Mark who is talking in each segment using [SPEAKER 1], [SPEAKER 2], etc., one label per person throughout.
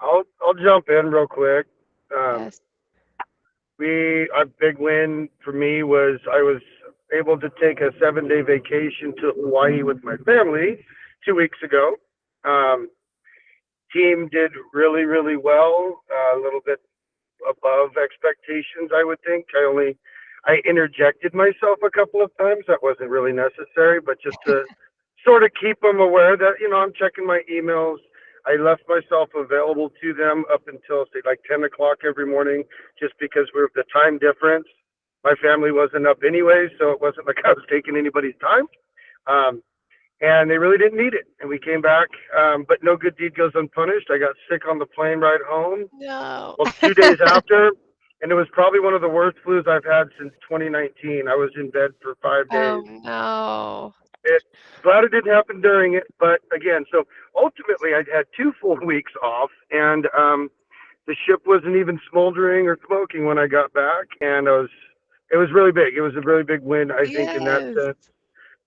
[SPEAKER 1] I'll jump in real quick. Um,
[SPEAKER 2] Yes.
[SPEAKER 1] a big win for me was I was able to take a 7 day vacation to Hawaii with my family 2 weeks ago. Um, team did really well, a little bit above expectations, I would think. I interjected myself a couple of times. That wasn't really necessary, but just to sort of keep them aware that, I'm checking my emails. I left myself available to them up until say like 10 o'clock every morning, just because we're the time difference. My family wasn't up anyway, so it wasn't like I was taking anybody's time. Um, and they really didn't need it. And we came back, but no good deed goes unpunished. I got sick on the plane ride home.
[SPEAKER 2] No.
[SPEAKER 1] Well, 2 days after, and it was probably one of the worst flus I've had since 2019. I was in bed for 5 days.
[SPEAKER 2] Oh no.
[SPEAKER 1] It Glad it didn't happen during it, but again, so ultimately I had 2 full weeks off, and the ship wasn't even smoldering or smoking when I got back, and it was really big. It was a really big win, I think, in that
[SPEAKER 2] Yes.
[SPEAKER 1] sense.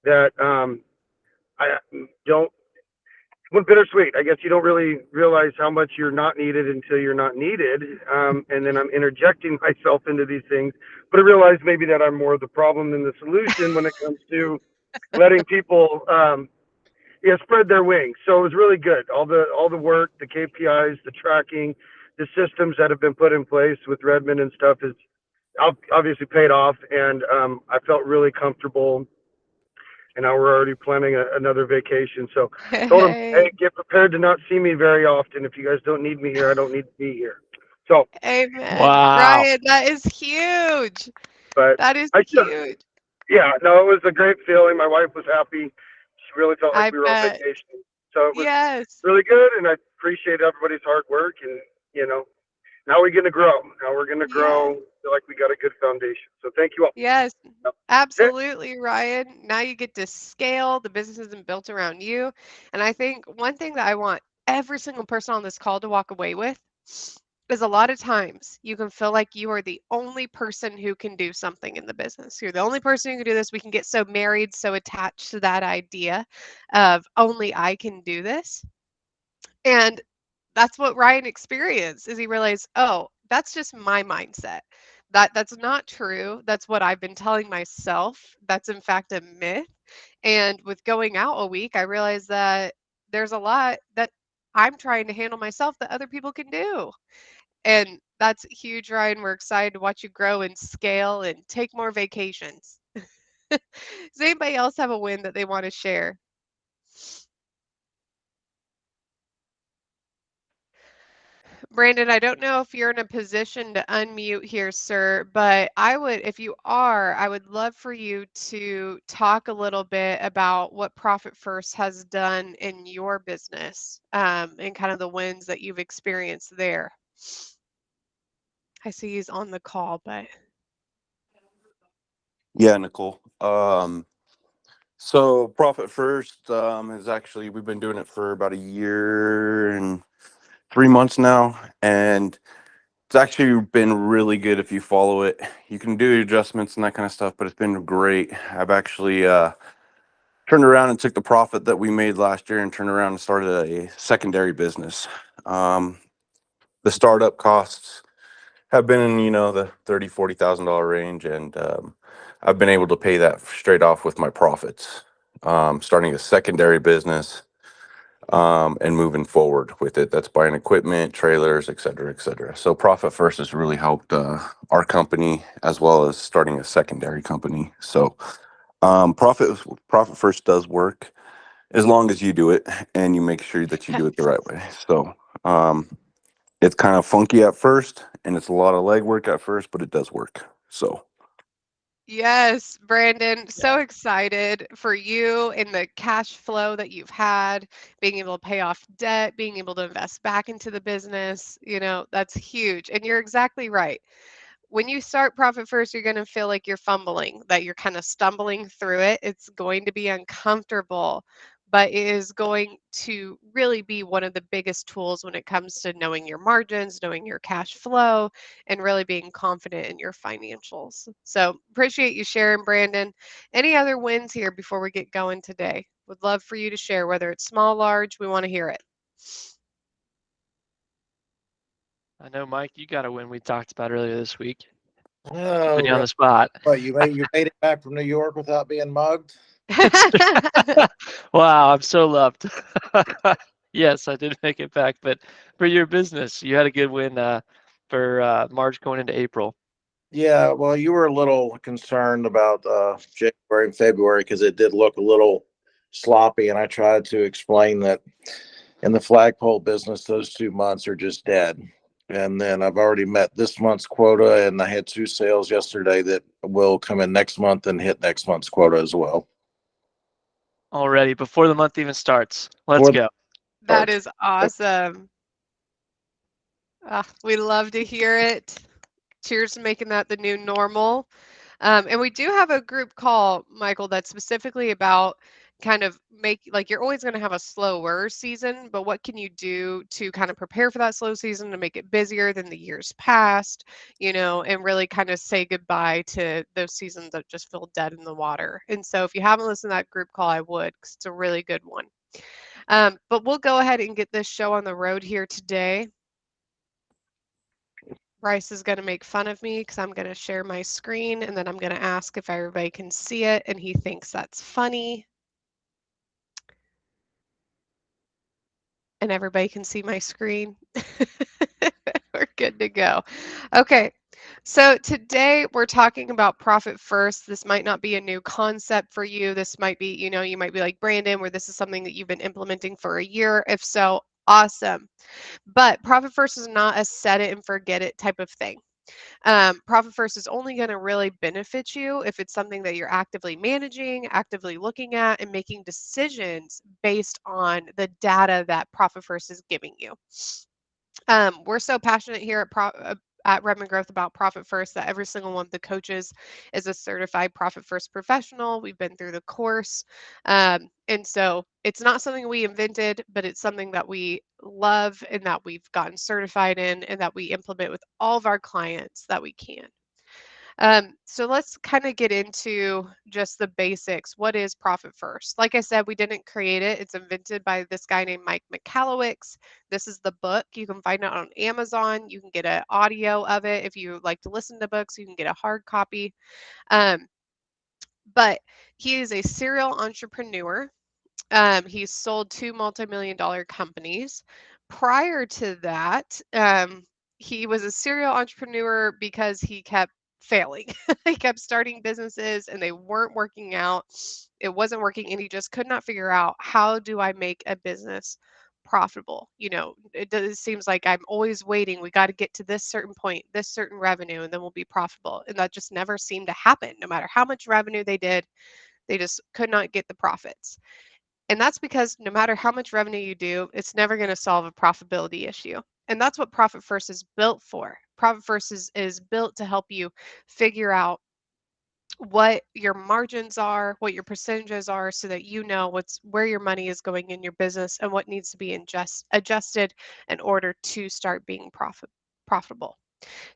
[SPEAKER 1] That I don't well, bittersweet. I guess you don't really realize how much you're not needed until you're not needed. And then I'm interjecting myself into these things. But I realize maybe that I'm more the problem than the solution when it comes to letting people, spread their wings. So it was really good. All the work, the KPIs, the tracking, the systems that have been put in place with Redmond and stuff is obviously paid off. And I felt really comfortable, and now we're already planning another vacation. So told them,
[SPEAKER 2] Hey.
[SPEAKER 1] hey, get prepared to not see me very often. If you guys don't need me here, I don't need to be here. So,
[SPEAKER 2] Amen.
[SPEAKER 3] Wow.
[SPEAKER 2] Ryan, that is huge.
[SPEAKER 1] but
[SPEAKER 2] That is
[SPEAKER 1] I just,
[SPEAKER 2] huge.
[SPEAKER 1] yeah, no, it was a great feeling. My wife was happy. She really felt like
[SPEAKER 2] I
[SPEAKER 1] we were on
[SPEAKER 2] bet.
[SPEAKER 1] vacation. So it was
[SPEAKER 2] Yes.
[SPEAKER 1] really good, and I appreciate everybody's hard work. And you know, now we're gonna grow. Now we're gonna
[SPEAKER 2] Yes.
[SPEAKER 1] grow. Feel like we got a good foundation. So thank you all.
[SPEAKER 2] Yes.
[SPEAKER 1] That's it.
[SPEAKER 2] Absolutely, Ryan. Now you get to scale. The business isn't built around you. And I think one thing that I want every single person on this call to walk away with is a lot of times you can feel like you are the only person who can do something in the business. You're the only person who can do this. We can get so married, so attached to that idea of only I can do this. And that's what Ryan experienced is he realized, "Oh, that's just my mindset. That's not true. That's what I've been telling myself. That's in fact a myth." And with going out a week, I realized that there's a lot that I'm trying to handle myself that other people can do. And that's huge, Ryan. We're excited to watch you grow and scale and take more vacations. Does anybody else have a win that they want to share? Brandon, I don't know if you're in a position to unmute here, sir, but if you are, I would love for you to talk a little bit about what Profit First has done in your business, and kind of the wins that you've experienced there. I see he's on the call, but
[SPEAKER 3] Yeah, Nicole. So Profit First is actually we've been doing it for about a year and 3 months now, and it's actually been really good if you follow it. You can do adjustments and that kind of stuff, but it's been great. I've actually turned around and took the profit that we made last year and turned around and started a secondary business. Um, the startup costs have been in the 30-40 thousand dollar range, and I've been able to pay that straight off with my profits. Starting a secondary business, and moving forward with it. That's buying equipment, trailers, et cetera, et cetera. So Profit First has really helped our company as well as starting a secondary company. So Profit First does work as long as you do it and you make sure that you do it the right way. So um, it's kind of funky at first, and it's a lot of legwork at first, but it does work. So
[SPEAKER 2] yes, Brandon, so excited for you and the cash flow that you've had, being able to pay off debt, being able to invest back into the business. That's huge. And you're exactly right. When you start Profit First, you're going to feel like you're fumbling, that you're kind of stumbling through it. It's going to be uncomfortable, but it is going to really be one of the biggest tools when it comes to knowing your margins, knowing your cash flow, and really being confident in your financials. So appreciate you sharing, Brandon. Any other wins here before we get going today? Would love for you to share, whether it's small, large, we want to hear it.
[SPEAKER 4] I know, Mike, you got a win we talked about earlier this week.
[SPEAKER 5] Oh,
[SPEAKER 4] Put you on
[SPEAKER 5] really?
[SPEAKER 4] the spot.
[SPEAKER 5] But you made it back from New York without being mugged?
[SPEAKER 4] Wow, I'm so loved. Yes, I did make it back, but for your business, you had a good win for March going into April.
[SPEAKER 5] Yeah, well, you were a little concerned about January and February because it did look a little sloppy, and I tried to explain that in the flagpole business, those 2 months are just dead. And then I've already met this month's quota, and I had 2 sales yesterday that will come in next month and hit next month's quota as well.
[SPEAKER 4] Already before the month even starts. Let's
[SPEAKER 5] For
[SPEAKER 4] go.
[SPEAKER 2] That is awesome. We love to hear it. Cheers to making that the new normal. And we do have a group call, Michael, that's specifically about kind of like you're always going to have a slower season, but what can you do to kind of prepare for that slow season to make it busier than the years past, and really kind of say goodbye to those seasons that just feel dead in the water. And so if you haven't listened to that group call, I would, because it's a really good one. But we'll go ahead and get this show on the road here today. Bryce is going to make fun of me because I'm going to share my screen and then I'm going to ask if everybody can see it, and he thinks that's funny. And everybody can see my screen. We're good to go. Okay, so today we're talking about profit first. This might not be a new concept for you. This might be, you might be like Brandon, where this is something that you've been implementing for a year. If so, awesome. But profit first is not a set it and forget it type of thing. Profit first is only going to really benefit you if it's something that you're actively managing, actively looking at, and making decisions based on the data that profit first is giving you. We're so passionate here at Redmond Growth about Profit First that every single one of the coaches is a certified Profit First professional. We've been through the course. And so it's not something we invented, but it's something that we love and that we've gotten certified in and that we implement with all of our clients that we can. So let's kind of get into just the basics. What is Profit First? Like I said, we didn't create it. It's invented by this guy named Mike McCallowicz. This is the book. You can find it on Amazon. You can get an audio of it. If you like to listen to books, you can get a hard copy. But he is a serial entrepreneur. He's sold 2 multi-million-dollar companies. Prior to that, he was a serial entrepreneur because he kept failing. He kept starting businesses and they weren't working out. It wasn't working, and he just could not figure out, how do I make a business profitable? It seems like I'm always waiting. We got to get to this certain point, this certain revenue, and then we'll be profitable. And that just never seemed to happen. No matter how much revenue they did, they just could not get the profits. And that's because no matter how much revenue you do, it's never going to solve a profitability issue. And that's what Profit First is built for. Profit First is built to help you figure out what your margins are, what your percentages are, so that you know where your money is going in your business and what needs to be adjusted in order to start being profitable.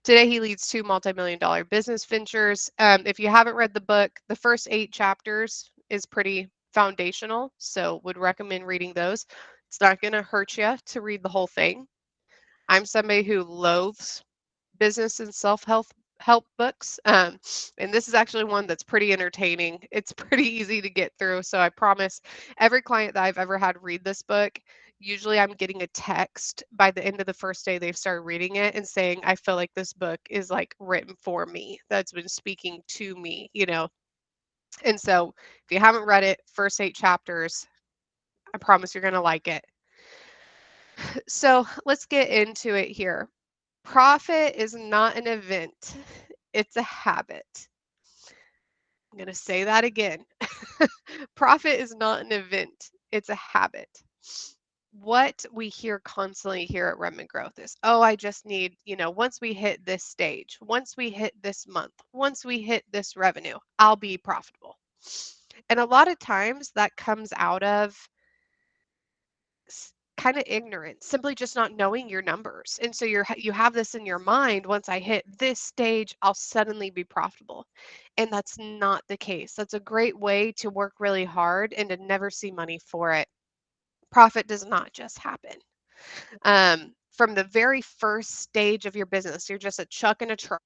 [SPEAKER 2] Today, he leads 2 multi-million-dollar business ventures. If you haven't read the book, the first 8 chapters is pretty foundational, so would recommend reading those. It's not going to hurt you to read the whole thing. I'm somebody who loathes business and self-help books, and this is actually one that's pretty entertaining. It's pretty easy to get through, so I promise every client that I've ever had read this book, usually I'm getting a text by the end of the first day they've started reading it and saying, I feel like this book is like written for me, that's been speaking to me. And so if you haven't read it, first 8 chapters, I promise you're going to like it. So let's get into it here. Profit is not an event, it's a habit. I'm going to say that again. Profit is not an event, it's a habit. What we hear constantly here at Redmond Growth is, oh, I just need, once we hit this stage, once we hit this month, once we hit this revenue, I'll be profitable. And a lot of times that comes out of kind of ignorance, simply just not knowing your numbers. And so you have this in your mind, once I hit this stage, I'll suddenly be profitable. And that's not the case. That's a great way to work really hard and to never see money for it. Profit does not just happen. from the very first stage of your business, you're just a chuck in a truck.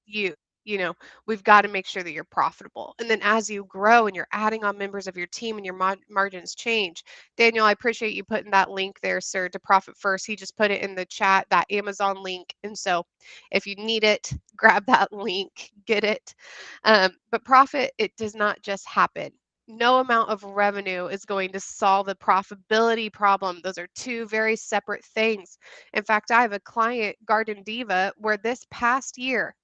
[SPEAKER 2] You, you know, we've got to make sure that you're profitable. And then as you grow and you're adding on members of your team and your margins change. Daniel, I appreciate you putting that link there, sir, to Profit First. He just put it in the chat, that Amazon link. And so if you need it, grab that link, get it. But profit, it does not just happen. No amount of revenue is going to solve the profitability problem. Those are two very separate things. In fact, I have a client, Garden Diva, where this past year,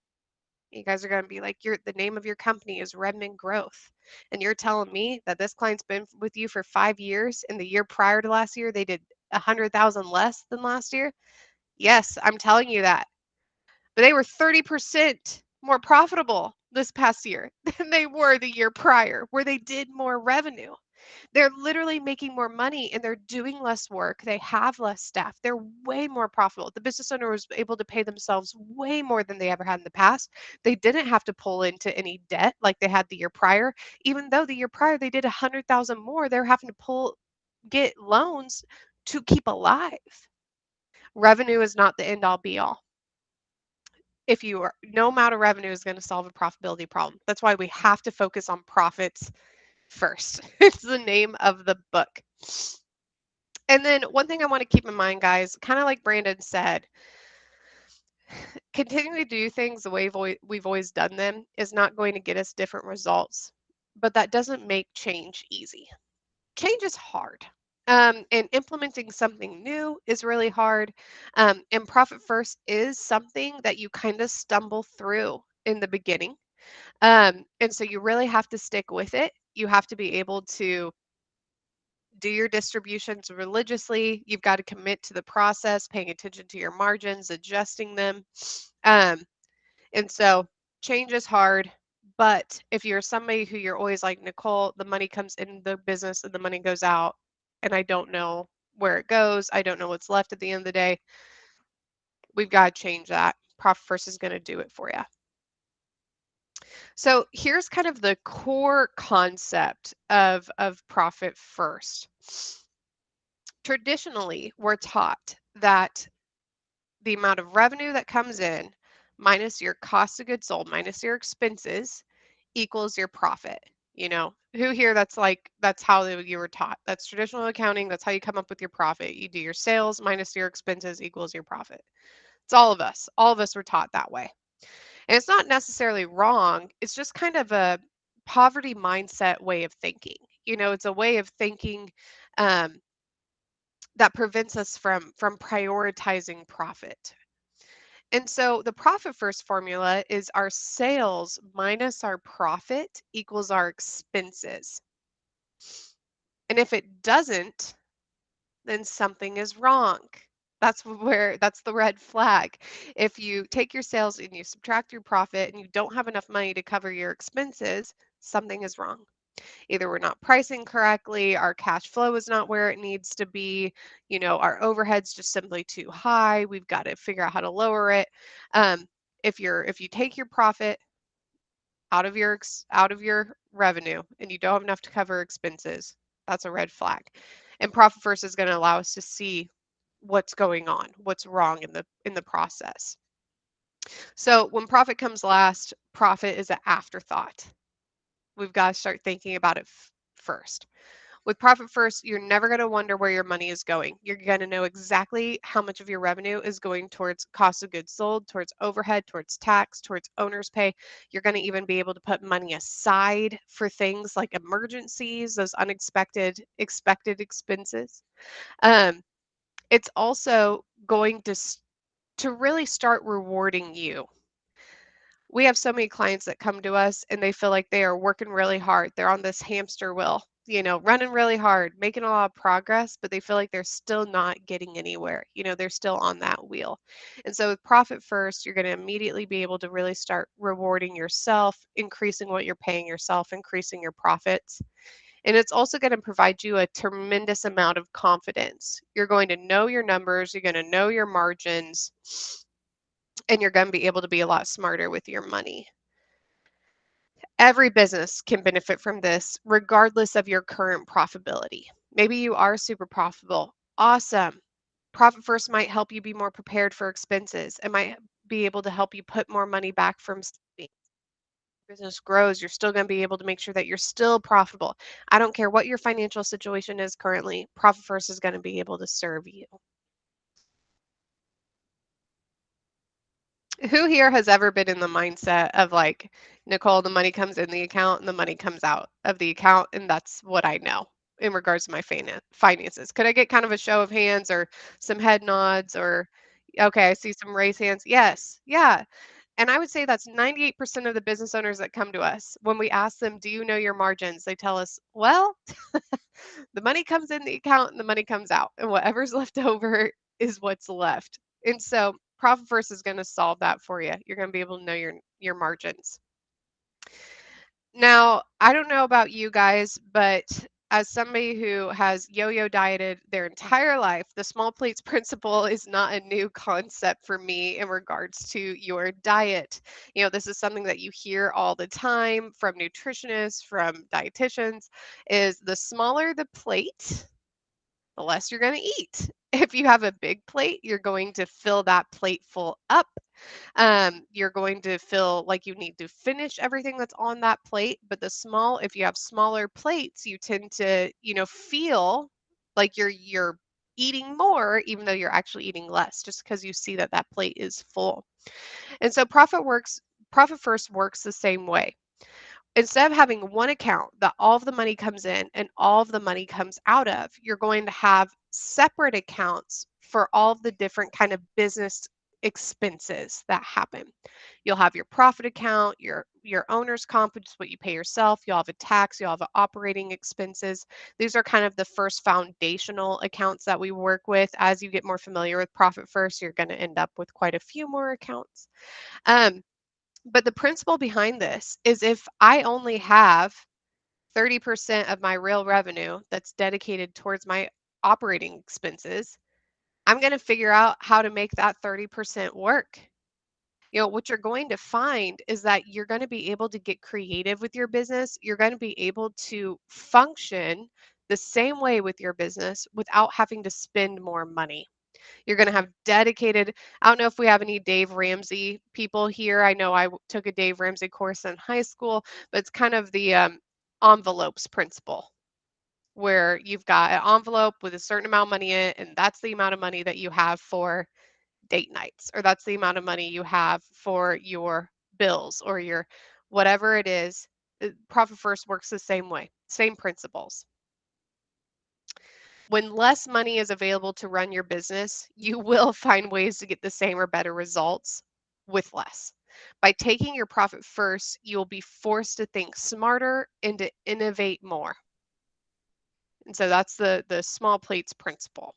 [SPEAKER 2] you guys are going to be like, the name of your company is Redmond Growth. And you're telling me that this client's been with you for 5 years, and the year prior to last year, they did 100,000 less than last year? Yes, I'm telling you that. But they were 30% more profitable this past year than they were the year prior, where they did more revenue. They're literally making more money and they're doing less work. They have less staff. They're way more profitable. The business owner was able to pay themselves way more than they ever had in the past. They didn't have to pull into any debt like they had the year prior. Even though the year prior they did 100,000 more, they're having to get loans to keep alive. Revenue is not the end all be all. No amount of revenue is going to solve a profitability problem. That's why we have to focus on profits first. It's the name of the book. And then one thing I want to keep in mind, guys, kind of like Brandon said, continuing to do things the way we've always done them is not going to get us different results, but that doesn't make change easy. Change is hard. And implementing something new is really hard. And Profit First is something that you kind of stumble through in the beginning. And so you really have to stick with it. You have to be able to do your distributions religiously. You've got to commit to the process, paying attention to your margins, adjusting them. And so change is hard. But if you're somebody who you're always like, Nicole, the money comes in the business and the money goes out, and I don't know where it goes, I don't know what's left at the end of the day, we've got to change that. Profit First is going to do it for you. So here's kind of the core concept of Profit First. Traditionally, we're taught that the amount of revenue that comes in minus your cost of goods sold minus your expenses equals your profit. Who here that's how you were taught? That's traditional accounting. That's how you come up with your profit. You do your sales minus your expenses equals your profit. It's all of us. All of us were taught that way. And it's not necessarily wrong. It's just kind of a poverty mindset way of thinking. It's a way of thinking that prevents us from prioritizing profit. And so the Profit First formula is our sales minus our profit equals our expenses. And if it doesn't, then something is wrong. That's the red flag. If you take your sales and you subtract your profit and you don't have enough money to cover your expenses, something is wrong. Either we're not pricing correctly, our cash flow is not where it needs to be, our overhead's just simply too high. We've got to figure out how to lower it. If you take your profit out of your revenue and you don't have enough to cover expenses, that's a red flag. And Profit First is going to allow us to see what's going on, what's wrong in the process. So when profit comes last, profit is an afterthought. We've got to start thinking about it first. With Profit First, you're never going to wonder where your money is going. You're going to know exactly how much of your revenue is going towards cost of goods sold, towards overhead, towards tax, towards owner's pay. You're going to even be able to put money aside for things like emergencies, those unexpected, expected expenses. It's also going to really start rewarding you. We have so many clients that come to us and they feel like they are working really hard. They're on this hamster wheel, running really hard, making a lot of progress, but they feel like they're still not getting anywhere. They're still on that wheel. And so with Profit First, you're going to immediately be able to really start rewarding yourself, increasing what you're paying yourself, increasing your profits. And it's also going to provide you a tremendous amount of confidence. You're going to know your numbers, you're going to know your margins, and you're going to be able to be a lot smarter with your money. Every business can benefit from this, regardless of your current profitability. Maybe you are super profitable. Awesome. Profit First might help you be more prepared for expenses. It might be able to help you put more money back from savings. Business grows, you're still going to be able to make sure that you're still profitable. I don't care what your financial situation is currently, Profit First is going to be able to serve you. Who here has ever been in the mindset of like, Nicole, the money comes in the account and the money comes out of the account, and that's what I know in regards to my finances? Could I get kind of a show of hands or some head nods or, okay, I see some raised hands. Yes, yeah. And I would say that's 98% of the business owners that come to us. When we ask them, do you know your margins? They tell us, well, the money comes in the account and the money comes out, and whatever's left over is what's left. And so Profit First is going to solve that for you. You're going to be able to know your margins. Now, I don't know about you guys, but as somebody who has yo-yo dieted their entire life, the small plates principle is not a new concept for me in regards to your diet. You know, this is something that you hear all the time from nutritionists, from dietitians, is the smaller the plate, the less you're going to eat. If you have a big plate, you're going to fill that plate full up. You're going to feel like you need to finish everything that's on that plate. But if you have smaller plates, you tend to, feel like you're eating more, even though you're actually eating less, just because you see that that plate is full. And so Profit First works the same way. Instead of having one account that all of the money comes in and all of the money comes out of, you're going to have separate accounts for all of the different kind of business expenses that happen. You'll have your profit account, your owner's comp, which is what you pay yourself. You'll have a tax, you'll have operating expenses. These are kind of the first foundational accounts that we work with. As you get more familiar with Profit First, you're going to end up with quite a few more accounts. But the principle behind this is if I only have 30% of my real revenue that's dedicated towards my operating expenses, I'm going to figure out how to make that 30% work. What you're going to find is that you're going to be able to get creative with your business. You're going to be able to function the same way with your business without having to spend more money. You're going to have dedicated, I don't know if we have any Dave Ramsey people here. I know I took a Dave Ramsey course in high school, but it's kind of the envelopes principle, where you've got an envelope with a certain amount of money in it, and that's the amount of money that you have for date nights, or that's the amount of money you have for your bills or your whatever it is. Profit First works the same way, same principles. When less money is available to run your business, you will find ways to get the same or better results with less. By taking your profit first, you'll be forced to think smarter and to innovate more. And so that's the small plates principle.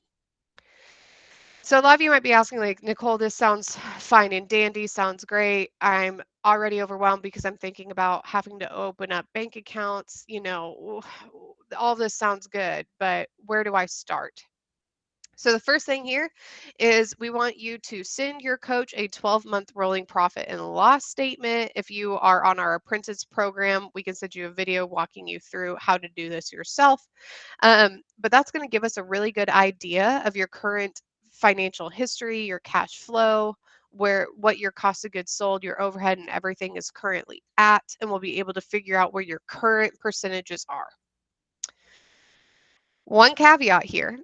[SPEAKER 2] So a lot of you might be asking, like, Nicole, this sounds fine and dandy, sounds great. I'm already overwhelmed because I'm thinking about having to open up bank accounts. All this sounds good, but where do I start? So the first thing here is we want you to send your coach a 12-month rolling profit and loss statement. If you are on our apprentice program, we can send you a video walking you through how to do this yourself. But that's going to give us a really good idea of your current financial history, your cash flow, what your cost of goods sold, your overhead, and everything is currently at, and we'll be able to figure out where your current percentages are. One caveat here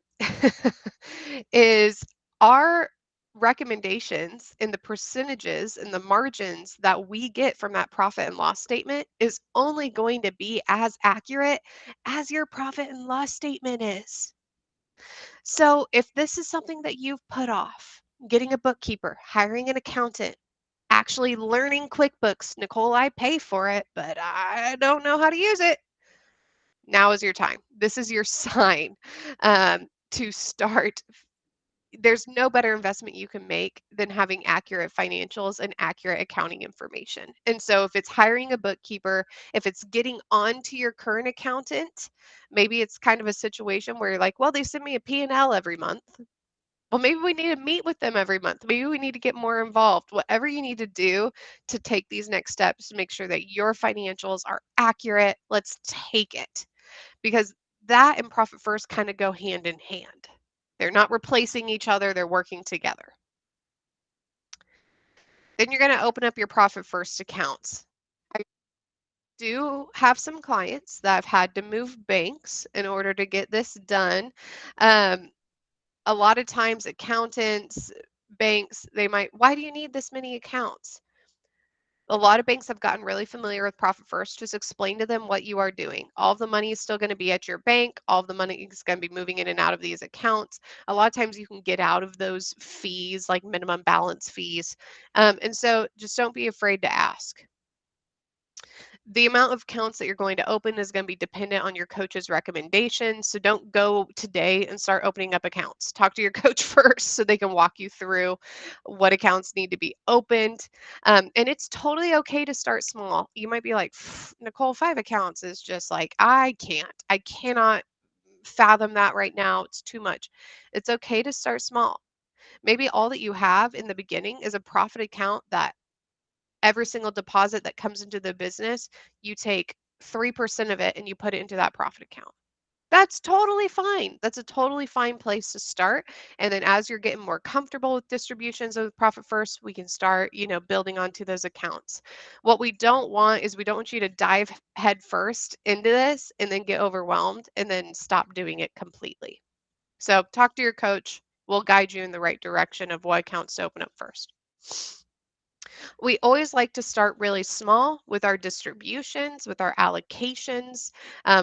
[SPEAKER 2] is our recommendations and the percentages and the margins that we get from that profit and loss statement is only going to be as accurate as your profit and loss statement is. So if this is something that you've put off, getting a bookkeeper, hiring an accountant, actually learning QuickBooks, Nicole, I pay for it, but I don't know how to use it. Now is your time. This is your sign to start. There's no better investment you can make than having accurate financials and accurate accounting information. And so if it's hiring a bookkeeper, if it's getting onto your current accountant, maybe it's kind of a situation where you're like, well, they send me a P&L every month. Well, maybe we need to meet with them every month. Maybe we need to get more involved. Whatever you need to do to take these next steps to make sure that your financials are accurate, let's take it. Because that and profit first kind of go hand in hand. They're not replacing each other, they're working together. Then you're going to open up your profit first accounts. I do have some clients that have had to move banks in order to get this done. A lot of times accountants, banks, they might, why do you need this many accounts? A lot of banks have gotten really familiar with Profit First. Just explain to them what you are doing. All of the money is still going to be at your bank. All of the money is going to be moving in and out of these accounts. A lot of times you can get out of those fees, like minimum balance fees. And so just don't be afraid to ask. The amount of accounts that you're going to open is going to be dependent on your coach's recommendations. So don't go today and start opening up accounts. Talk to your coach first so they can walk you through what accounts need to be opened. And it's totally okay to start small. You might be like, Nicole, 5 accounts is just like, I cannot fathom that right now. It's too much. It's okay to start small. Maybe all that you have in the beginning is a profit account that every single deposit that comes into the business, you take 3% of it and you put it into that profit account. That's totally fine. That's a totally fine place to start. And then as you're getting more comfortable with distributions of Profit First, we can start, building onto those accounts. What we don't want is we don't want you to dive head first into this and then get overwhelmed and then stop doing it completely. So talk to your coach. We'll guide you in the right direction of what accounts to open up first. We always like to start really small with our distributions, with our allocations.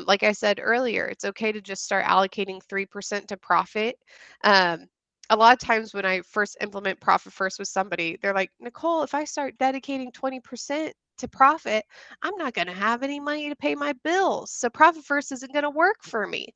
[SPEAKER 2] Like I said earlier, it's okay to just start allocating 3% to profit. A lot of times when I first implement Profit First with somebody, they're like, Nicole, if I start dedicating 20% to profit, I'm not going to have any money to pay my bills. So Profit First isn't going to work for me.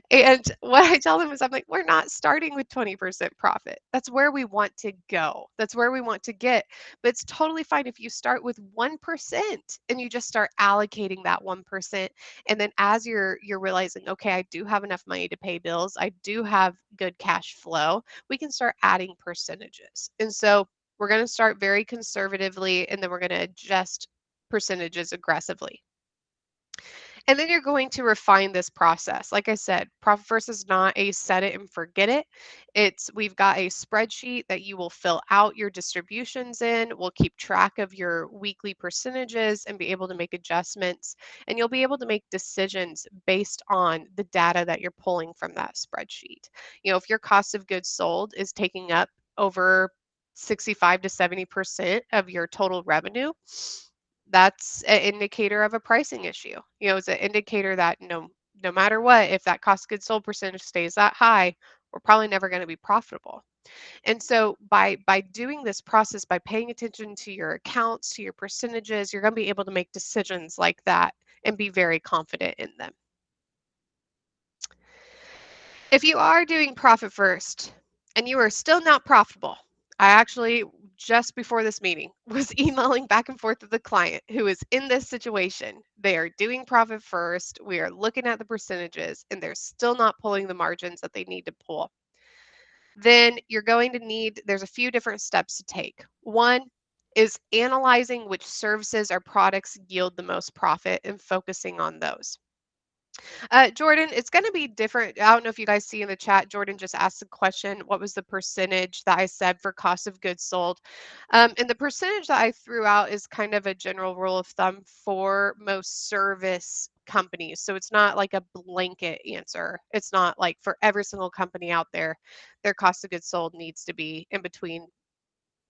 [SPEAKER 2] And what I tell them is, I'm like, we're not starting with 20% profit. That's where we want to go. That's where we want to get. But it's totally fine if you start with 1% and you just start allocating that 1%. And then as you're realizing, okay, I do have enough money to pay bills, I do have good cash flow, we can start adding percentages. And so we're going to start very conservatively and then we're going to adjust percentages aggressively. And then you're going to refine this process. Like I said, Profit First is not a set it and forget it. We've got a spreadsheet that you will fill out your distributions in. We'll keep track of your weekly percentages and be able to make adjustments. And you'll be able to make decisions based on the data that you're pulling from that spreadsheet. If your cost of goods sold is taking up over 65 to 70% of your total revenue, that's an indicator of a pricing issue. It's an indicator that no matter what, if that cost of goods sold percentage stays that high, we're probably never going to be profitable. And so by doing this process, by paying attention to your accounts, to your percentages, you're going to be able to make decisions like that and be very confident in them. If you are doing Profit First and you are still not profitable, I actually, just before this meeting, was emailing back and forth with a client who is in this situation. They are doing Profit First. We are looking at the percentages and they're still not pulling the margins that they need to pull. Then you're going to need, there's a few different steps to take. One is analyzing which services or products yield the most profit and focusing on those. Jordan, it's going to be different. I don't know if you guys see in the chat, Jordan just asked a question. What was the percentage that I said for cost of goods sold? And the percentage that I threw out is kind of a general rule of thumb for most service companies. So it's not like a blanket answer. It's not like for every single company out there, their cost of goods sold needs to be in between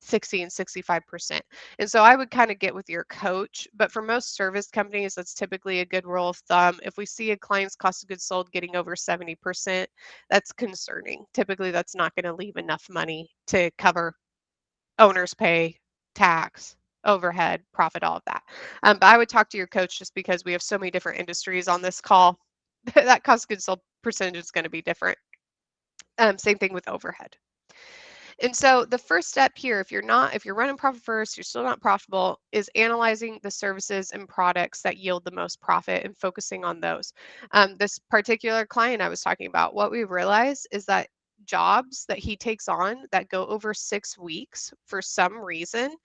[SPEAKER 2] 60 and 65%. And so I would kind of get with your coach, but for most service companies, that's typically a good rule of thumb. If we see a client's cost of goods sold getting over 70%, that's concerning. Typically, that's not going to leave enough money to cover owner's pay, tax, overhead, profit, all of that. But I would talk to your coach just because we have so many different industries on this call. That cost of goods sold percentage is going to be different. Same thing with overhead. And so the first step here, if you're running Profit First, you're still not profitable, is analyzing the services and products that yield the most profit and focusing on those. This particular client I was talking about, what we realized is that jobs that he takes on that go over 6 weeks, for some reason,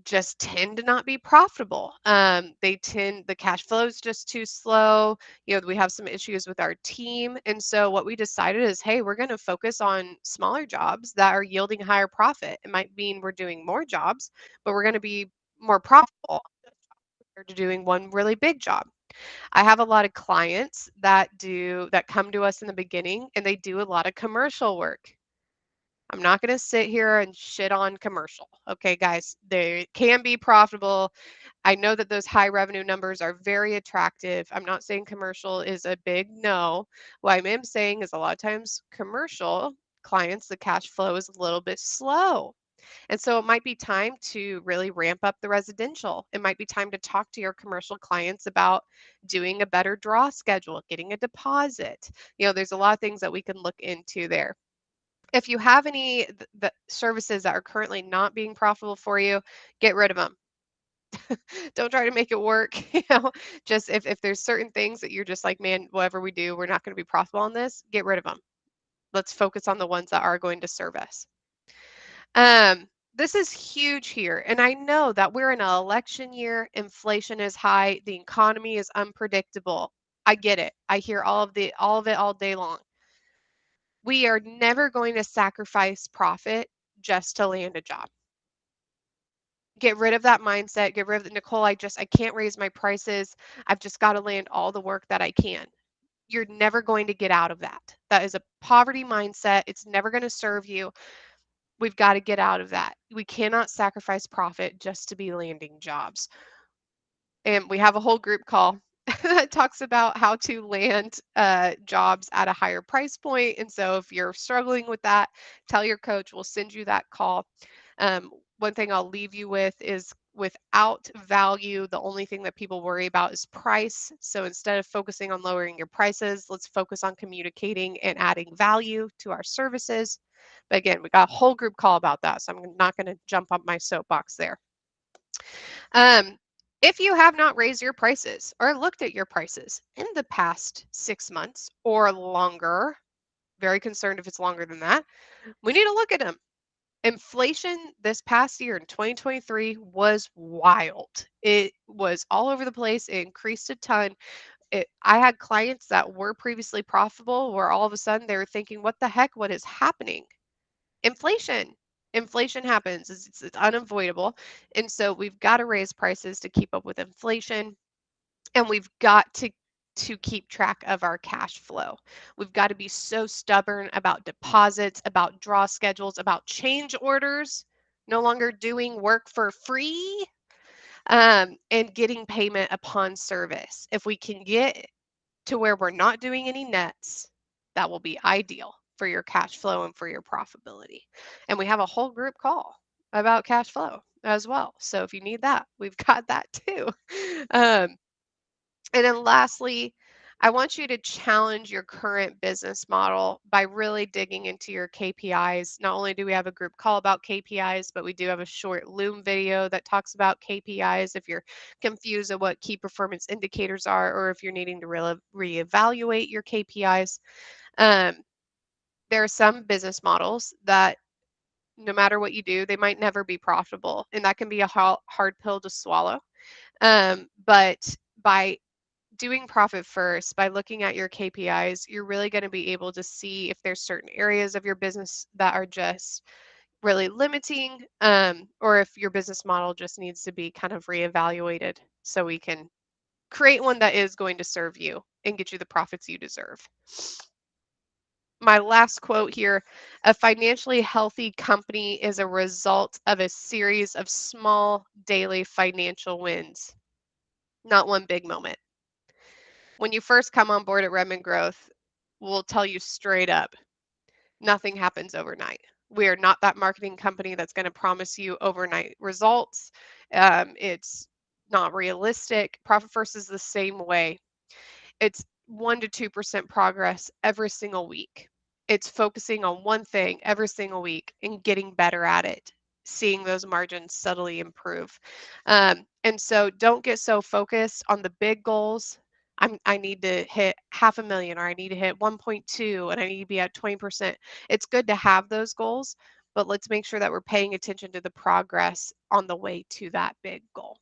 [SPEAKER 2] just tend to not be profitable. The cash flow is just too slow. We have some issues with our team. And so what we decided is, hey, we're going to focus on smaller jobs that are yielding higher profit. It might mean we're doing more jobs, but we're going to be more profitable compared to doing one really big job. I have a lot of clients that come to us in the beginning and they do a lot of commercial work. I'm not going to sit here and shit on commercial. Okay, guys, they can be profitable. I know that those high revenue numbers are very attractive. I'm not saying commercial is a big no. What I am saying is a lot of times commercial clients, the cash flow is a little bit slow. And so it might be time to really ramp up the residential. It might be time to talk to your commercial clients about doing a better draw schedule, getting a deposit. There's a lot of things that we can look into there. If you have any the services that are currently not being profitable for you, get rid of them. Don't try to make it work. Just if there's certain things that you're just like, man, whatever we do, we're not going to be profitable on this, get rid of them. Let's focus on the ones that are going to serve us. This is huge here. And I know that we're in an election year, inflation is high, the economy is unpredictable. I get it. I hear all of it all day long. We are never going to sacrifice profit just to land a job. Get rid of that mindset. Get rid of the Nicole, I can't raise my prices. I've just got to land all the work that I can. You're never going to get out of that. That is a poverty mindset. It's never going to serve you. We've got to get out of that. We cannot sacrifice profit just to be landing jobs. And we have a whole group call that talks about how to land jobs at a higher price point. And so if you're struggling with that, tell your coach, we'll send you that call. One thing I'll leave you with is without value, the only thing that people worry about is price. So instead of focusing on lowering your prices, let's focus on communicating and adding value to our services. But again, we got a whole group call about that, so I'm not going to jump up my soapbox there. If you have not raised your prices or looked at your prices in the past 6 months or longer, very concerned if it's longer than that, we need to look at them. Inflation this past year in 2023 was wild. It was all over the place. It increased a ton. I had clients that were previously profitable where all of a sudden they were thinking, what the heck, what is happening? Inflation happens. It's unavoidable. And so we've got to raise prices to keep up with inflation. And we've got to keep track of our cash flow. We've got to be so stubborn about deposits, about draw schedules, about change orders, no longer doing work for free, and getting payment upon service. If we can get to where we're not doing any nets, that will be ideal for your cash flow and for your profitability. And we have a whole group call about cash flow as well. So if you need that, we've got that too. Um, and then lastly, I want you to challenge your current business model by really digging into your KPIs. Not only do we have a group call about KPIs, but we do have a short Loom video that talks about KPIs if you're confused at what key performance indicators are, or if you're needing to reevaluate your KPIs. There are some business models that no matter what you do, they might never be profitable, and that can be a hard pill to swallow. But by doing profit first, by looking at your KPIs, you're really going to be able to see if there's certain areas of your business that are just really limiting, or if your business model just needs to be kind of reevaluated so we can create one that is going to serve you and get you the profits you deserve. My last quote here, a financially healthy company is a result of a series of small daily financial wins, not one big moment. When you first come on board at Redmond Growth, we'll tell you straight up, nothing happens overnight. We are not that marketing company that's going to promise you overnight results. It's not realistic. Profit First is the same way. It's 1 to 2% progress every single week. It's focusing on one thing every single week and getting better at it, seeing those margins subtly improve. And so don't get so focused on the big goals. I need to hit 500,000, or I need to hit 1.2, and I need to be at 20%. It's good to have those goals, but let's make sure that we're paying attention to the progress on the way to that big goal.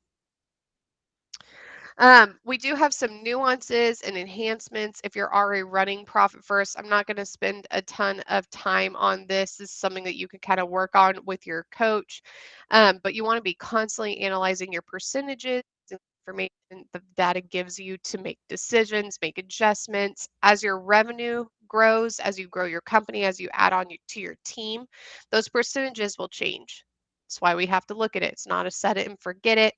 [SPEAKER 2] We do have some nuances and enhancements if you're already running Profit First. I'm not going to spend a ton of time on this. This is something that you can kind of work on with your coach, but you want to be constantly analyzing your percentages, information the data gives you to make decisions, make adjustments. As your revenue grows, as you grow your company, as you add on to your team, those percentages will change. That's why we have to look at it. It's not a set it and forget it.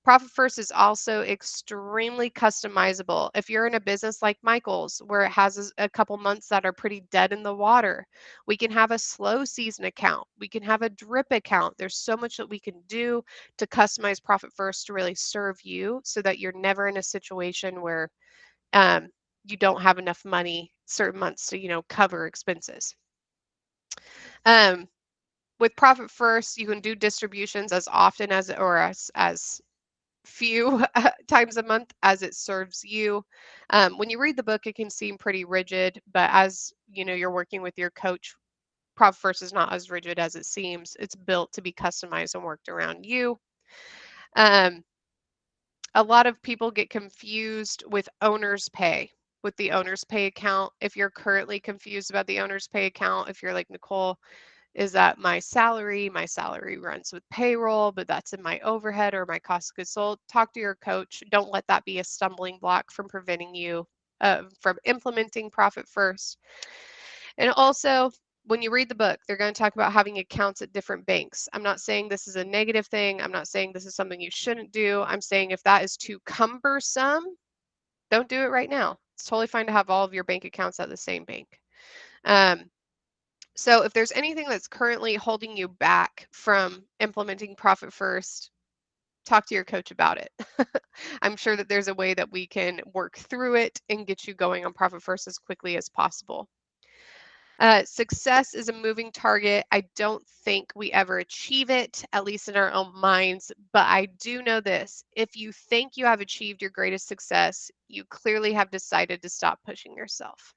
[SPEAKER 2] Profit First is also extremely customizable. If you're in a business like Michael's, where it has a couple months that are pretty dead in the water, we can have a slow season account. We can have a drip account. There's so much that we can do to customize Profit First to really serve you so that you're never in a situation where um, you don't have enough money certain months to, cover expenses. With Profit First, you can do distributions as often as few times a month as it serves you. When you read the book, it can seem pretty rigid, but as you're working with your coach, Profit First is not as rigid as it seems. It's built to be customized and worked around you. Um, a lot of people get confused with owner's pay. With the owner's pay account, if you're currently confused about the owner's pay account, if you're like Nicole, is that my salary? My salary runs with payroll, but that's in my overhead or my cost of goods sold. Talk to your coach. Don't let that be a stumbling block from preventing you from implementing Profit First. And also, when you read the book, they're going to talk about having accounts at different banks. I'm not saying this is a negative thing. I'm not saying this is something you shouldn't do. I'm saying if that is too cumbersome, don't do it right now. It's totally fine to have all of your bank accounts at the same bank. So if there's anything that's currently holding you back from implementing Profit First, talk to your coach about it. I'm sure that there's a way that we can work through it and get you going on Profit First as quickly as possible. Success is a moving target. I don't think we ever achieve it, at least in our own minds. But I do know this. If you think you have achieved your greatest success, you clearly have decided to stop pushing yourself.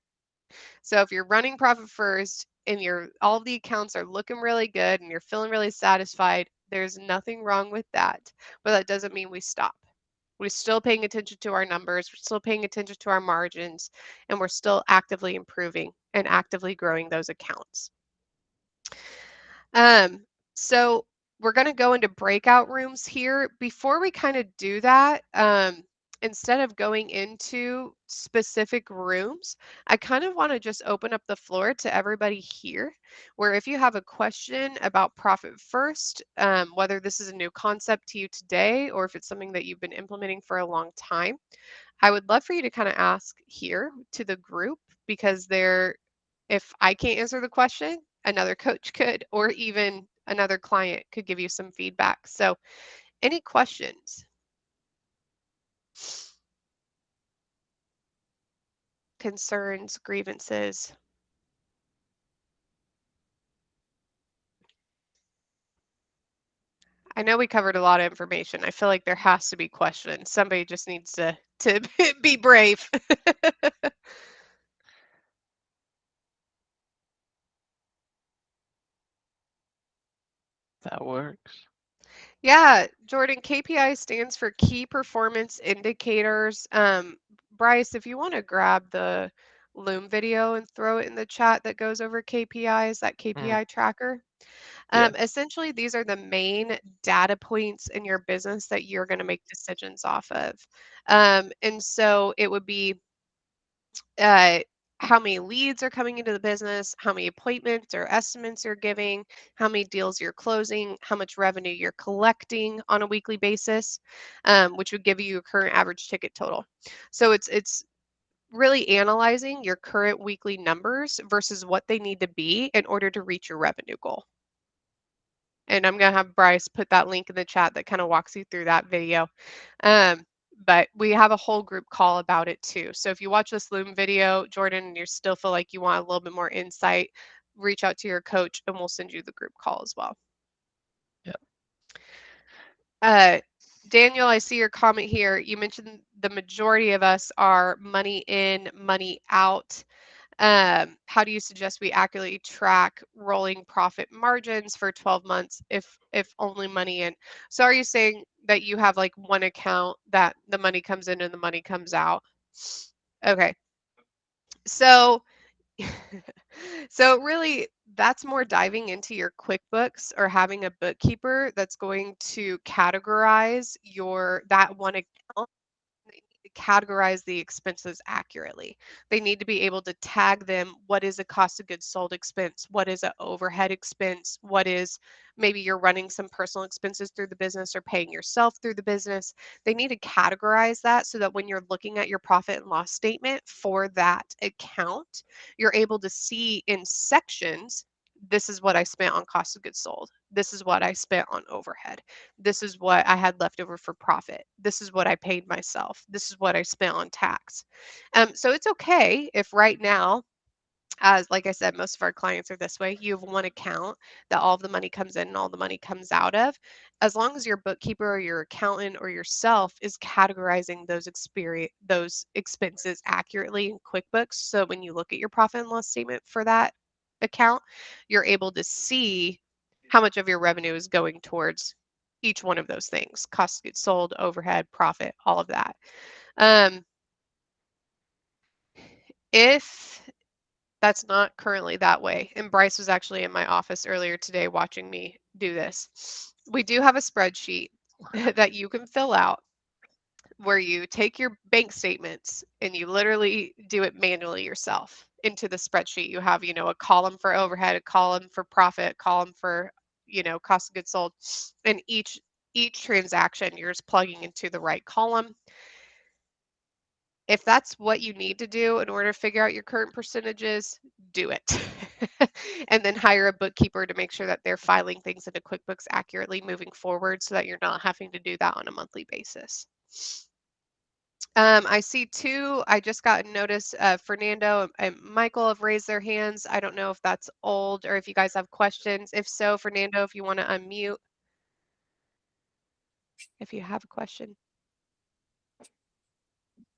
[SPEAKER 2] So if you're running Profit First and all the accounts are looking really good and you're feeling really satisfied, there's nothing wrong with that. But that doesn't mean we stop. We're still paying attention to our numbers, we're still paying attention to our margins, and we're still actively improving and actively growing those accounts. So we're going to go into breakout rooms here. Before we kind of do that, instead of going into specific rooms, I kind of want to just open up the floor to everybody here, where if you have a question about Profit First, whether this is a new concept to you today or if it's something that you've been implementing for a long time, I would love for you to kind of ask here to the group, because if I can't answer the question, another coach could, or even another client could give you some feedback. So any questions? Concerns, grievances? I know we covered a lot of information. I feel like there has to be questions. Somebody just needs to be brave.
[SPEAKER 4] That works.
[SPEAKER 2] Yeah, Jordan, KPI stands for Key Performance Indicators. Bryce, if you want to grab the Loom video and throw it in the chat that goes over KPIs, that KPI tracker.
[SPEAKER 4] Yeah.
[SPEAKER 2] Essentially, these are the main data points in your business that you're going to make decisions off of. And so it would be uh, how many leads are coming into the business, how many appointments or estimates you're giving, how many deals you're closing, how much revenue you're collecting on a weekly basis, which would give you your current average ticket total. So it's really analyzing your current weekly numbers versus what they need to be in order to reach your revenue goal. And I'm going to have Bryce put that link in the chat that kind of walks you through that video. But we have a whole group call about it too. So if you watch this Loom video, Jordan, and you still feel like you want a little bit more insight, reach out to your coach and we'll send you the group call as well.
[SPEAKER 4] Yeah.
[SPEAKER 2] Daniel, I see your comment here. You mentioned the majority of us are money in, money out. How do you suggest we accurately track rolling profit margins for 12 months if only money in? So are you saying that you have like one account that the money comes in and the money comes out? Okay. So so really that's more diving into your QuickBooks or having a bookkeeper that's going to categorize that one account. They need to categorize the expenses accurately. They need to be able to tag them. What is a cost of goods sold expense? What is an overhead expense? What is maybe you're running some personal expenses through the business or paying yourself through the business? They need to categorize that so that when you're looking at your profit and loss statement for that account, you're able to see in sections, this is what I spent on cost of goods sold. This is what I spent on overhead. This is what I had left over for profit. This is what I paid myself. This is what I spent on tax. So it's okay if right now, as like I said, most of our clients are this way. You have one account that all of the money comes in and all the money comes out of. As long as your bookkeeper or your accountant or yourself is categorizing those expenses accurately in QuickBooks, so when you look at your profit and loss statement for that account, you're able to see how much of your revenue is going towards each one of those things: cost of goods sold, overhead, profit, all of that. If that's not currently that way, and Bryce was actually in my office earlier today watching me do this, we do have a spreadsheet that you can fill out where you take your bank statements and you literally do it manually yourself into the spreadsheet. You have, a column for overhead, a column for profit, a column for, cost of goods sold, and each transaction you're just plugging into the right column. If that's what you need to do in order to figure out your current percentages, do it. And then hire a bookkeeper to make sure that they're filing things into QuickBooks accurately moving forward so that you're not having to do that on a monthly basis. I see I just got a notice. Fernando and Michael have raised their hands. I don't know if that's old or if you guys have questions. If so, Fernando, if you want to unmute, if you have a question.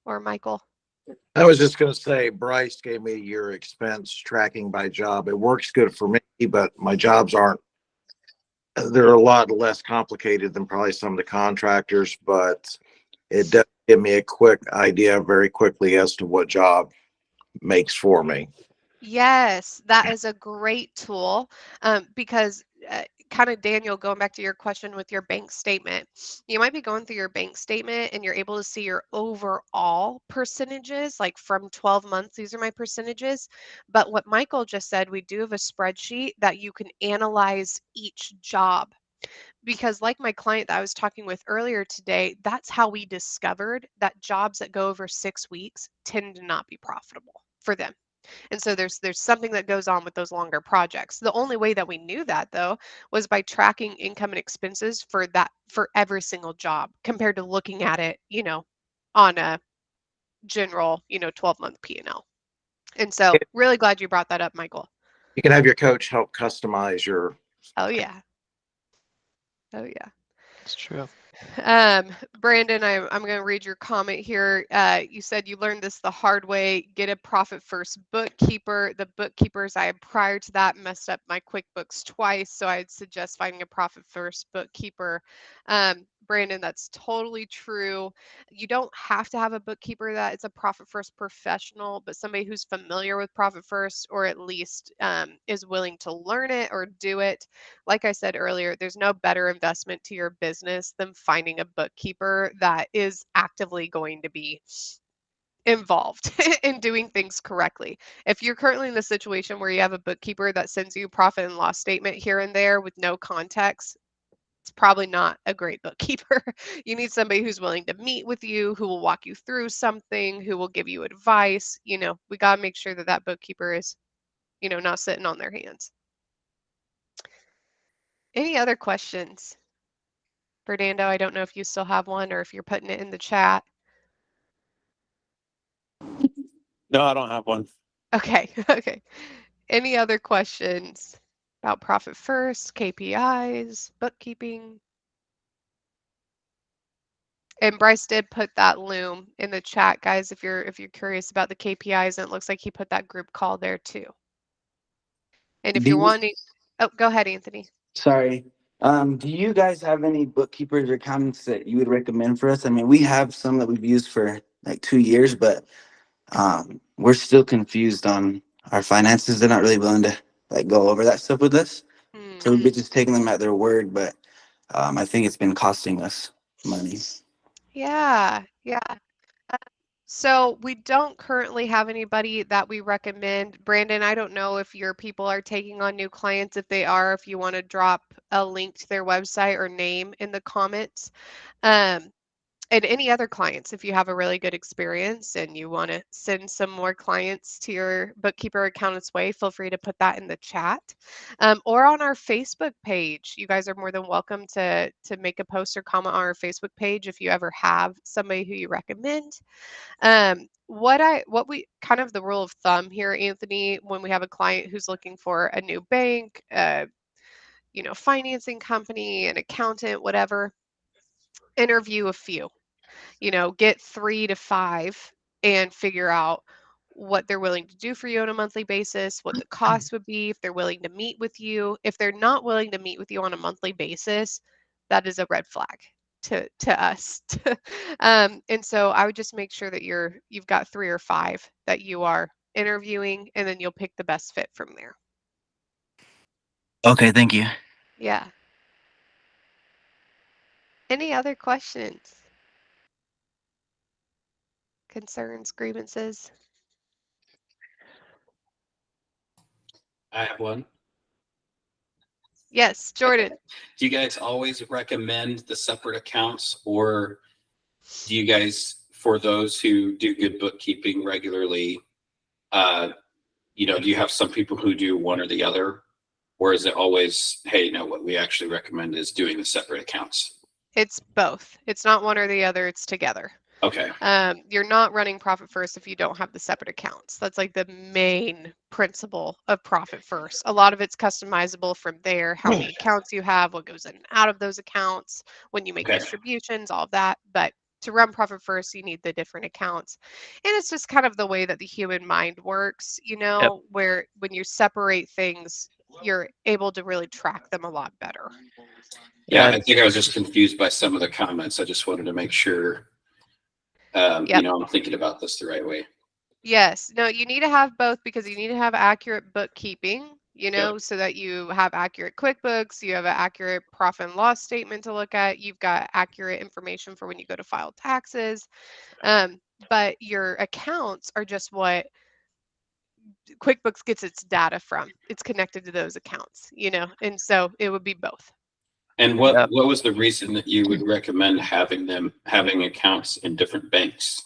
[SPEAKER 2] Or Michael.
[SPEAKER 5] I was just going to say, Bryce gave me your expense tracking by job. It works good for me, but my jobs they're a lot less complicated than probably some of the contractors, but it does give me a quick idea very quickly as to what job makes for me.
[SPEAKER 2] Yes, that is a great tool because kind of Daniel, going back to your question with your bank statement, you might be going through your bank statement and you're able to see your overall percentages, like from 12 months, these are my percentages. But what Michael just said, we do have a spreadsheet that you can analyze each job. Because like my client that I was talking with earlier today, that's how we discovered that jobs that go over 6 weeks tend to not be profitable for them. And so there's something that goes on with those longer projects. The only way that we knew that though was by tracking income and expenses for every single job compared to looking at it, on a general, 12-month P&L. And so really glad you brought that up, Michael.
[SPEAKER 5] You can have your coach help customize your.
[SPEAKER 2] Oh yeah. Oh yeah.
[SPEAKER 4] It's true.
[SPEAKER 2] Brandon, I'm going to read your comment here. You said you learned this the hard way. Get a profit first bookkeeper. The bookkeepers I had prior to that messed up my QuickBooks twice, so I'd suggest finding a profit first bookkeeper. Brandon, that's totally true. You don't have to have a bookkeeper that is a profit first professional, but somebody who's familiar with profit first, or at least is willing to learn it or do it. Like I said earlier, there's no better investment to your business than finding a bookkeeper that is actively going to be involved in doing things correctly. If you're currently in the situation where you have a bookkeeper that sends you a profit and loss statement here and there with no context, it's probably not a great bookkeeper. You need somebody who's willing to meet with you, who will walk you through something, who will give you advice. We got to make sure that that bookkeeper is, not sitting on their hands. Any other questions? Fernando, I don't know if you still have one or if you're putting it in the chat.
[SPEAKER 3] No, I don't have one.
[SPEAKER 2] Okay, okay. Any other questions about profit first, KPIs, bookkeeping? And Bryce did put that Loom in the chat, guys, if you're curious about the KPIs, and it looks like he put that group call there too. And if
[SPEAKER 6] Do
[SPEAKER 2] you're
[SPEAKER 6] you,
[SPEAKER 2] wanting, oh, go ahead, Anthony.
[SPEAKER 6] sorry. Do you guys have any bookkeepers or accountants that you would recommend for us? I mean, we have some that we've used for like 2 years, but we're still confused on our finances. They're not really willing to like go over that stuff with us. So we've been just taking them at their word, but I think it's been costing us money.
[SPEAKER 2] Yeah, yeah. So we don't currently have anybody that we recommend. Brandon, I don't know if your people are taking on new clients. If they are, if you want to drop a link to their website or name in the comments. And any other clients, if you have a really good experience and you want to send some more clients to your bookkeeper accountant's way, feel free to put that in the chat, or on our Facebook page. You guys are more than welcome to make a post or comment on our Facebook page if you ever have somebody who you recommend. What we kind of the rule of thumb here, Anthony, when we have a client who's looking for a new bank, financing company, an accountant, whatever, interview a few. Get 3 to 5 and figure out what they're willing to do for you on a monthly basis, what the cost would be, if they're willing to meet with you. If they're not willing to meet with you on a monthly basis, that is a red flag to us. And so I would just make sure that you've got 3 or 5 that you are interviewing, and then you'll pick the best fit from there.
[SPEAKER 6] Okay, thank you.
[SPEAKER 2] Yeah. Any other questions? Concerns, grievances?
[SPEAKER 7] I have one.
[SPEAKER 2] Yes, Jordan.
[SPEAKER 7] Do you guys always recommend the separate accounts, or do you guys, for those who do good bookkeeping regularly, do you have some people who do one or the other, or is it always, hey, no, what we actually recommend is doing the separate accounts?
[SPEAKER 2] It's both. It's not one or the other, it's together.
[SPEAKER 7] Okay.
[SPEAKER 2] You're not running Profit First if you don't have the separate accounts. That's like the main principle of Profit First. A lot of it's customizable from there, how many accounts you have, what goes in and out of those accounts, when you make
[SPEAKER 7] Okay.
[SPEAKER 2] distributions, all of that. But to run Profit First, you need the different accounts. And it's just kind of the way that the human mind works, where when you separate things, you're able to really track them a lot better.
[SPEAKER 7] Yeah, I think I was just confused by some of the comments. I just wanted to make sure,
[SPEAKER 2] Yep.
[SPEAKER 7] I'm thinking about this the right way.
[SPEAKER 2] Yes. No, you need to have both because you need to have accurate bookkeeping,
[SPEAKER 7] Yep.
[SPEAKER 2] so that you have accurate QuickBooks, you have an accurate profit and loss statement to look at, you've got accurate information for when you go to file taxes. But your accounts are just what QuickBooks gets its data from. It's connected to those accounts, and so it would be both.
[SPEAKER 7] And what was the reason that you would recommend having accounts in different banks?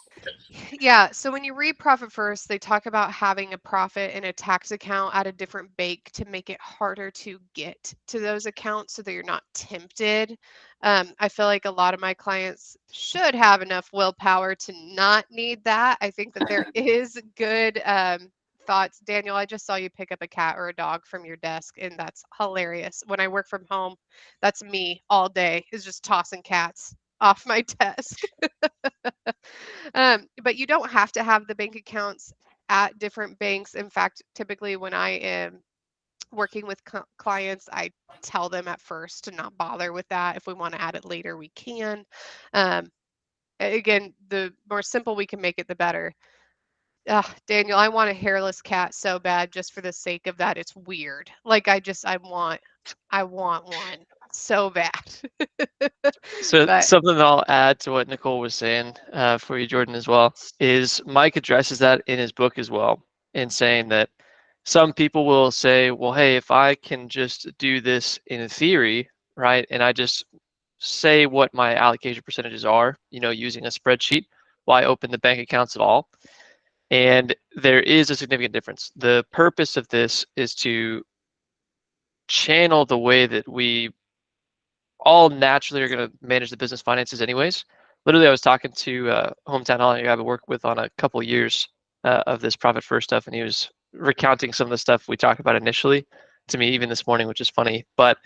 [SPEAKER 2] Yeah, so when you read Profit First, they talk about having a profit and a tax account at a different bank to make it harder to get to those accounts so that you're not tempted. I feel like a lot of my clients should have enough willpower to not need that. I think that there is good thoughts. Daniel, I just saw you pick up a cat or a dog from your desk, and that's hilarious. When I work from home, that's me all day, is just tossing cats off my desk. But you don't have to have the bank accounts at different banks. In fact, typically when I am working with clients, I tell them at first to not bother with that. If we want to add it later, we can. Again, the more simple we can make it, the better. Daniel, I want a hairless cat so bad just for the sake of that. It's weird. Like I want one so bad.
[SPEAKER 4] So
[SPEAKER 2] But
[SPEAKER 4] something that I'll add to what Nicole was saying for you, Jordan, as well, is Mike addresses that in his book as well, in saying that some people will say, well, hey, if I can just do this in theory, right, and I just say what my allocation percentages are, using a spreadsheet, why open the bank accounts at all? And there is a significant difference. The purpose of this is to channel the way that we all naturally are going to manage the business finances anyways. Literally, I was talking to Hometown Holiday I've worked with on a couple of years of this Profit First stuff, and he was recounting some of the stuff we talked about initially to me even this morning, which is funny. But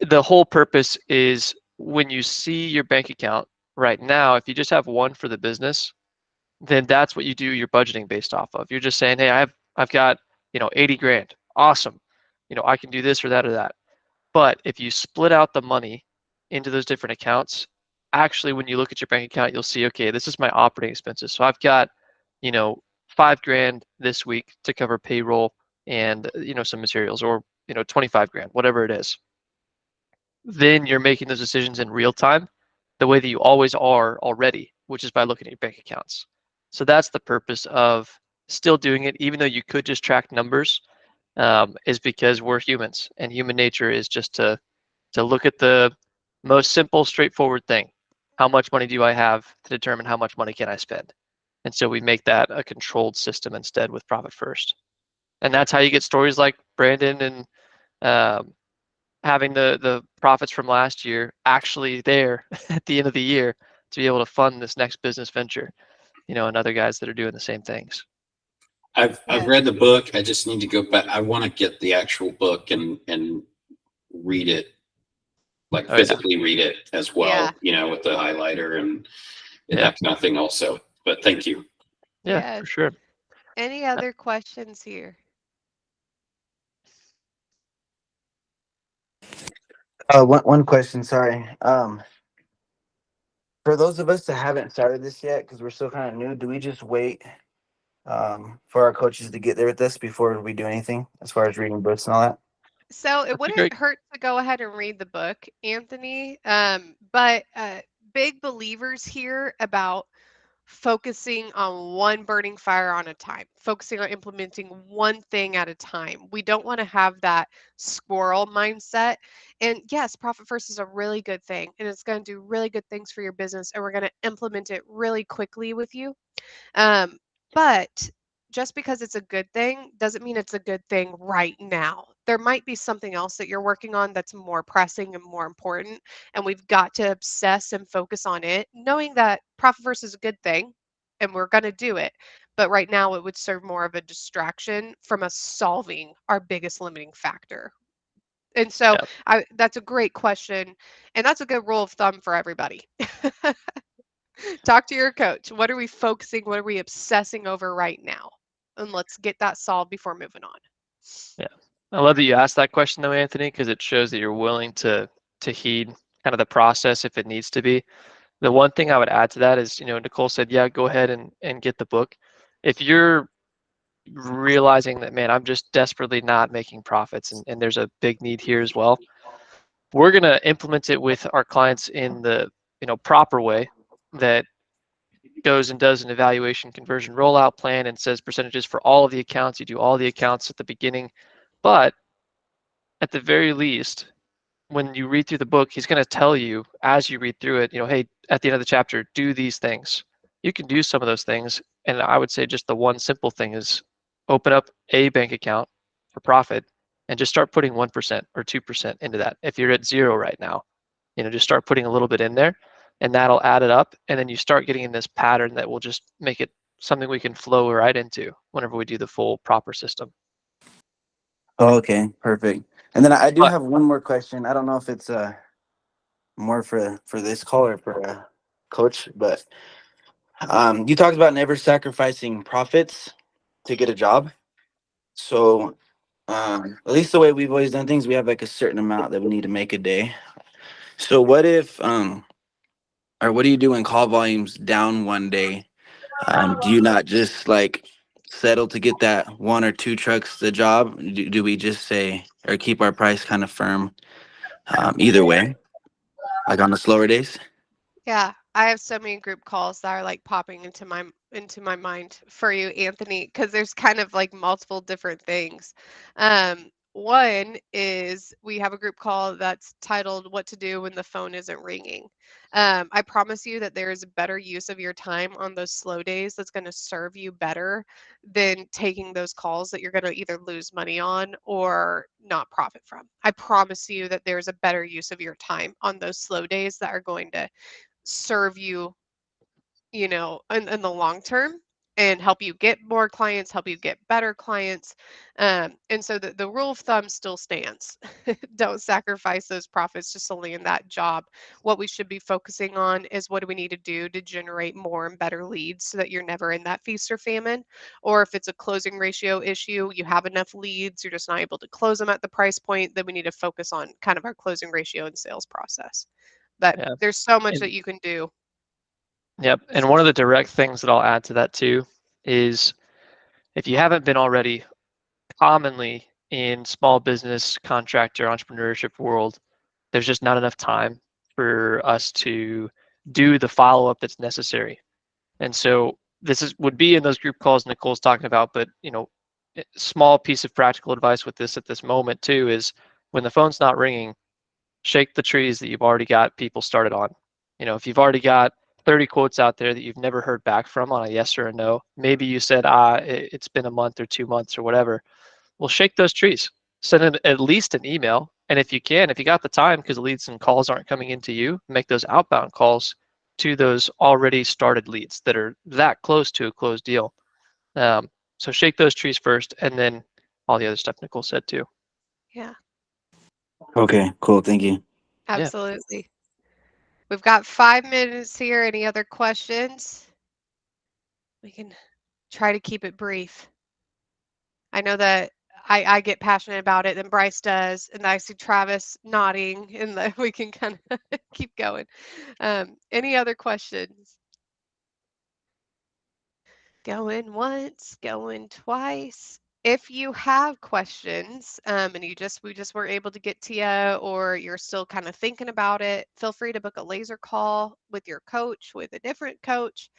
[SPEAKER 4] the whole purpose is when you see your bank account, Right now, if you just have one for the business, then that's what you do your budgeting based off of. You're just saying, hey, I've got, 80 grand. Awesome. I can do this or that or that. But if you split out the money into those different accounts, actually, when you look at your bank account, you'll see, okay, this is my operating expenses. So I've got, you know, 5 grand this week to cover payroll and, some materials, or, 25 grand, whatever it is. Then you're making those decisions in real time, the way that you always are already, which is by looking at your bank accounts. So that's the purpose of still doing it, even though you could just track numbers, is because we're humans, and human nature is just to look at the most simple, straightforward thing. How much money do I have to determine how much money can I spend? And so we make that a controlled system instead with Profit First. And that's how you get stories like Brandon and um, having the profits from last year actually there at the end of the year to be able to fund this next business venture, and other guys that are doing the same things.
[SPEAKER 7] I've read the book. I just need to go back. I want to get the actual book and read it, like
[SPEAKER 4] Oh yeah,
[SPEAKER 7] physically read it as well, with the highlighter and
[SPEAKER 4] yeah,
[SPEAKER 7] that kind of thing also. But thank you.
[SPEAKER 4] yeah,
[SPEAKER 2] Yes.
[SPEAKER 4] for sure.
[SPEAKER 2] Any other questions here?
[SPEAKER 6] One question, sorry. For those of us that haven't started this yet, because we're still kind of new, do we just wait for our coaches to get there with us before we do anything as far as reading books and all that?
[SPEAKER 2] So it
[SPEAKER 4] That's a
[SPEAKER 2] wouldn't
[SPEAKER 4] great.
[SPEAKER 2] hurt to go ahead and read the book, Anthony. But big believers here about focusing on one burning fire on a time, focusing on implementing one thing at a time. We don't want to have that squirrel mindset. And yes, Profit First is a really good thing, and it's going to do really good things for your business, and we're going to implement it really quickly with you. But just because it's a good thing doesn't mean it's a good thing right now. There might be something else that you're working on that's more pressing and more important, and we've got to obsess and focus on it, knowing that Profit First is a good thing and we're going to do it. But right now, it would serve more of a distraction from us solving our biggest limiting factor. And so
[SPEAKER 4] Yeah,
[SPEAKER 2] that's a great question. And that's a good rule of thumb for everybody. Talk to your coach. What are we focusing? What are we obsessing over right now? And let's get that solved before moving on.
[SPEAKER 4] yeah. I love that you asked that question though, Anthony, because it shows that you're willing to heed kind of the process if it needs to be. The one thing I would add to that is, Nicole said, yeah, go ahead and get the book. If you're realizing that, man, I'm just desperately not making profits, and there's a big need here as well, we're going to implement it with our clients in the proper way that goes and does an evaluation conversion rollout plan and says percentages for all of the accounts. You do all the accounts at the beginning, but at the very least, when you read through the book, he's going to tell you as you read through it, hey, at the end of the chapter, do these things. You can do some of those things. And I would say just the one simple thing is open up a bank account for profit and just start putting 1% or 2% into that. If you're at zero right now, just start putting a little bit in there, and that'll add it up. And then you start getting in this pattern that will just make it something we can flow right into whenever we do the full proper system.
[SPEAKER 6] Oh, okay, perfect. And then I do
[SPEAKER 4] But
[SPEAKER 6] have one more question. I don't know if it's more for this call or for coach, but you talked about never sacrificing profits to get a job. So at least the way we've always done things, we have like a certain amount that we need to make a day. So what if or what do you do when call volume's down one day? Do you not just like settle to get that one or two trucks the job? Do we just say or keep our price kind of firm either way, like on the slower days?
[SPEAKER 2] Yeah, I have so many group calls that are like popping into my mind for you, Anthony, because there's kind of like multiple different things. One is we have a group call that's titled "What to Do When the Phone Isn't Ringing." I promise you that there is a better use of your time on those slow days that's going to serve you better than taking those calls that you're going to either lose money on or not profit from. I promise you that there's a better use of your time on those slow days that are going to serve you, in the long term. and help you get more clients, help you get better clients. And so the rule of thumb still stands. Don't sacrifice those profits just to land that job. What we should be focusing on is what do we need to do to generate more and better leads so that you're never in that feast or famine. Or if it's a closing ratio issue, you have enough leads, you're just not able to close them at the price point, then we need to focus on kind of our closing ratio and sales process. But
[SPEAKER 4] Yeah.
[SPEAKER 2] there's so much
[SPEAKER 4] And
[SPEAKER 2] that you can do.
[SPEAKER 4] yep. And one of the direct things that I'll add to that too is if you haven't been already, commonly in small business, contractor, entrepreneurship world, there's just not enough time for us to do the follow-up that's necessary. And so this would be in those group calls Nicole's talking about, but small piece of practical advice with this at this moment too is when the phone's not ringing, shake the trees that you've already got people started on. If you've already got 30 quotes out there that you've never heard back from on a yes or a no, maybe you said, it's been a month or 2 months or whatever. Well, shake those trees. Send in at least an email. And if you got the time, because leads and calls aren't coming into you, make those outbound calls to those already started leads that are that close to a closed deal. So shake those trees first, and then all the other stuff Nicole said too.
[SPEAKER 2] Yeah,
[SPEAKER 6] Okay, cool. Thank you.
[SPEAKER 4] Yeah.
[SPEAKER 2] absolutely. We've got 5 minutes here. Any other questions? We can try to keep it brief. I know that I get passionate about it, and Bryce does, and I see Travis nodding, and we can kind of keep going. Any other questions? Going once, going twice. If you have questions, and we just weren't able to get to you, or you're still kind of thinking about it, feel free to book a laser call with your coach, with a different coach.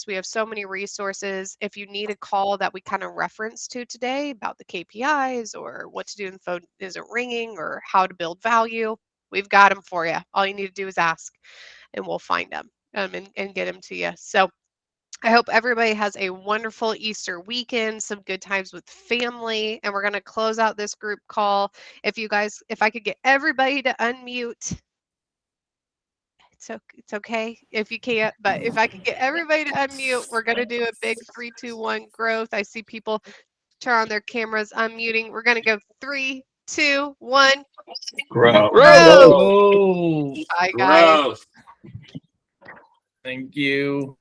[SPEAKER 2] We have so many resources. If you need a call that we kind of reference to today about the KPIs or what to do when the phone isn't ringing or how to build value, we've got them for you. All you need to do is ask, and we'll find them and get them to you. So I hope everybody has a wonderful Easter weekend, some good times with family, and we're going to close out this group call. If I could get everybody to unmute, it's okay if you can't, but if I could get everybody to unmute, we're going to do a big 3, 2, 1 growth. I see people turn on their cameras, unmuting. We're going to go 3, 2, 1.
[SPEAKER 7] Growth.
[SPEAKER 2] Growth.
[SPEAKER 8] Oh,
[SPEAKER 2] Bye, guys.
[SPEAKER 7] Growth.
[SPEAKER 8] thank you.